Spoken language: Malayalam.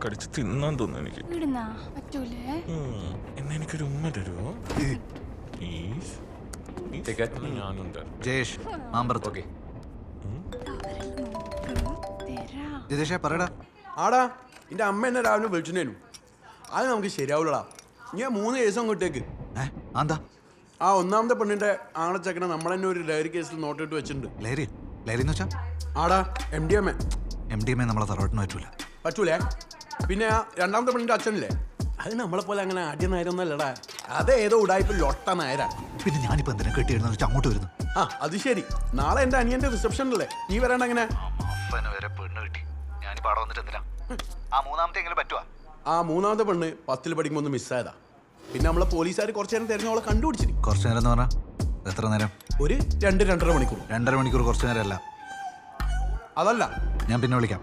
കടിച്ച് തിന്നാൻ തോന്നുന്നു എനിക്ക്. വിടുന്നാ പറ്റൂലേ? എന്നാ എനിക്കൊരു ഉമ്മ തരുമോ? ഞാനുണ്ട്. ജയേഷ് മാമ്പറത്ത്. ഓക്കെ ജിതേഷേ പറയടാ. ആടാ എൻ്റെ അമ്മ എന്നെ രാവിലെ വിളിച്ചിട്ടേനു. അത് നമുക്ക് ശരിയാവില്ലടാ. ഞാൻ 3 ദിവസം അങ്ങോട്ടേക്ക്. എന്താ? ആ ഒന്നാമത്തെ പെണ്ണിന്റെ ആണച്ചക്കനെ നമ്മൾ തന്നെ ഒരു ഡയറി കേസിൽ നോട്ടിട്ട് വെച്ചിട്ടുണ്ട്. ലഹരി എന്ന് വെച്ചാ? ആടാ MDMA. MDMA നമ്മളെ തറവാട്ടിന് പറ്റൂല. പറ്റൂലേ? പിന്നെ ആ രണ്ടാമത്തെ പെണ്ണിന്റെ അച്ഛനില്ലേ, അത് നമ്മളെ പോലെ അങ്ങനെ ആദ്യ നായരൊന്നല്ലടാ. അത് ഏതോ ഉടായ്പ ലൊട്ട നായരാ. പിന്നെ ഞാനിപ്പോ എന്തിനാ കെട്ടിയെന്ന് വെച്ചാൽ അങ്ങോട്ട് വരുന്നു. ആ അത് ശരി. നാളെ എൻ്റെ അനിയന്റെ റിസപ്ഷൻ അല്ലേ, നീ വരണ്ട എങ്ങനെ? വരെ പെണ്ണ് കിട്ടി. ഞാനിപ്പോ അവിടെ വന്നിട്ട് എന്തിനാ? ആ മൂന്നാമത്തെ എങ്ങനെ പറ്റുവാ? ആ മൂന്നാമത്തെ പെണ്ണ് 10ൽ പഠിക്കുമ്പോൾ ഒന്ന് മിസ്സായതാ. പിന്നെ നമ്മളെ പോലീസുകാർ കുറച്ചു നേരം തിരഞ്ഞ അവളെ കണ്ടുപിടിച്ചിന്. കുറച്ചു നേരം എന്ന് പറഞ്ഞാൽ എത്ര നേരം? ഒരു 2-2.5 മണിക്കൂർ. 2.5 മണിക്കൂർ കുറച്ചു നേരം അല്ല. അതല്ല, ഞാൻ പിന്നെ വിളിക്കാം.